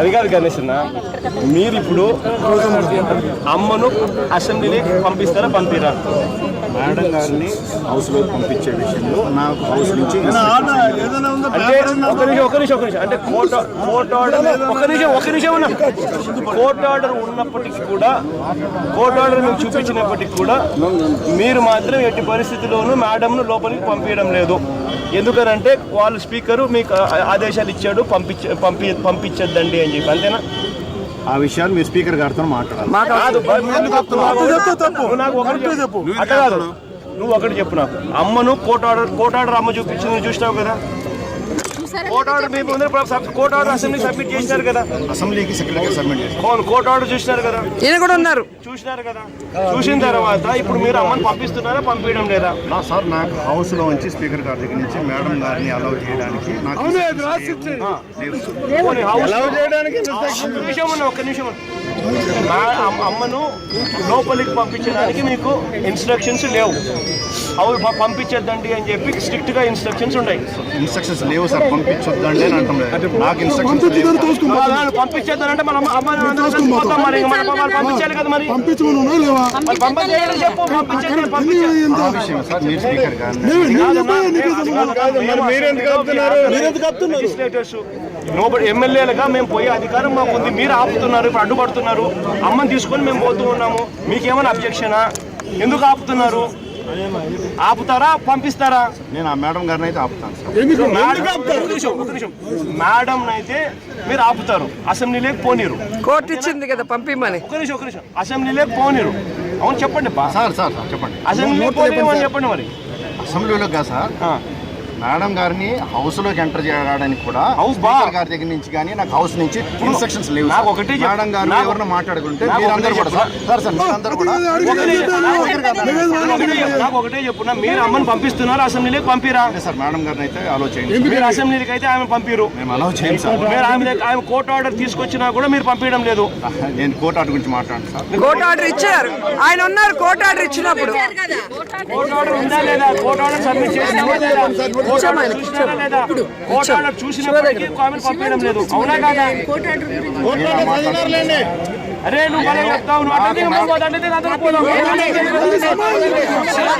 అది కాదు గణేష్ అన్న, మీరు ఇప్పుడు అమ్మను అసెంబ్లీకి పంపిస్తారా పంపిరా? మేడం గారిని హౌస్ లో పంపించే విషయంలో నాకు హౌస్ నుంచి అంటే ఒక నిమిషం అంటే కోర్ట్ ఆర్డర్ ఉన్నప్పటికీ కూడా, కోర్ట్ ఆర్డర్ మీకు చూపించినప్పటికీ కూడా మీరు మాత్రం ఎట్టి పరిస్థితుల్లోనూ మేడంను లోపలికి పంపించడం లేదు. ఎందుకనంటే వాళ్ళు స్పీకరు మీకు ఆదేశాలు ఇచ్చాడు పంపించద్దండి అని చెప్పి, అంతేనా? ఆ విషయాలు మీ స్పీకర్ గారితో మాట్లాడాలి. నువ్వు ఒకటి చెప్పు నాకు. అమ్మను కోర్ట్ ఆర్డర్ అమ్మ చూపించింది చూసినావు కదా? కోర్ట్ ఆర్డర్ మీ ముందు కోర్ట్ ఆర్డర్ అసెంబ్లీ సబ్మిట్ చేసినారు కదా? అసెంబ్లీకి సెక్రటరీ సబ్మిట్ చేశారు. కోర్ట్ ఆర్డర్ చూసినారు కదా? ఈయన కూడా ఉన్నారు, చూసినారు కదా? చూసిన తర్వాత ఇప్పుడు మీరు అమ్మని పంపిస్తున్నారా పంపించడం లేదా? సార్, నాకు హౌస్ లో వచ్చి స్పీకర్ గారి దగ్గర నుంచి మేడం గారిని అలౌ చేయడానికి ఒక్క నిమిషం అమ్మను లోపలికి పంపించడానికి మీకు ఇన్స్ట్రక్షన్స్ లేవు. అవి పంపించద్దండి అని చెప్పి స్ట్రిక్ట్ గా ఇన్స్ట్రక్షన్స్ ఉన్నాయి. ఇన్స్ట్రక్షన్స్ లేవు సార్, పంపించొద్దండి అని అంటున్నారు. నాకు ఇన్స్ట్రక్షన్స్ పంపించేద్దానంటే మనం పంపించాలి కదా మరి. ఎమ్మెల్యేలుగా మేము పోయే అధికారం మాకుంది, మీరు ఆపుతున్నారు, ఇప్పుడు అడ్డుపడుతున్నారు. అమ్మని తీసుకొని మేము పోతూ ఉన్నాము, మీకేమైనా అబ్జెక్షనా? ఎందుకు ఆపుతున్నారు? ఆపుతారా పంపిస్తారా? నేను ఆ మేడం గారిని అయితే ఆపుతాను సార్. మేడం అయితే మీరు ఆపుతారు, అసెంబ్లీలోకి పోనీరు. కోర్టు ఇచ్చింది కదా పంపిమని. ఒక నిమిషం అసెంబ్లీలోకి పోనీరు. అవును చెప్పండి సార్ చెప్పండి. అసెంబ్లీలో పోనీరు చెప్పండి మరి. అసెంబ్లీలో కాదు సార్, మేడం గారిని హౌస్ లోకి ఎంటర్ చేయడానికి కూడా స్పీకర్ గారి దగ్గర నుంచి కానీ నాకు హౌస్ నుంచి ఇన్స్ట్రక్షన్స్ లేవు. మేడం గారు ఎవరైనా మాట్లాడుకుంటే మీరందరూ కూడా నాకు ఒకటే చెప్పున్నా, మీరు అమ్మని పంపిస్తున్నారు అసెంబ్లీలోకి పంపిరా? సార్, మేడం గారిని అయితే అలౌ చేయండి. మీరు అసెంబ్లీకి అయితే ఆమె పంపిరు, మేము అలౌ చేయండి సార్. మీరు ఆమె కోర్టు ఆర్డర్ తీసుకొచ్చినా కూడా మీరు పంపించడం లేదు. నేను కోర్టు ఆర్డర్ గురించి మాట్లాడండి సార్. కోర్టు ఆర్డర్ ఇచ్చారు, ఆయన ఉన్నారు. కోర్టు ఆర్డర్ ఇచ్చినప్పుడు కోర్టు ఆర్డర్ ఉందా లేదా? కోర్టు ఆర్డర్ సబ్మిట్ చేసినామా లేదా? కోర్టు ఆర్డర్ చూసినప్పటికీ కామెంట్ పంపించడం లేదు. అవునా కాదా? అరే నువ్వు చెప్తావు, నువ్వు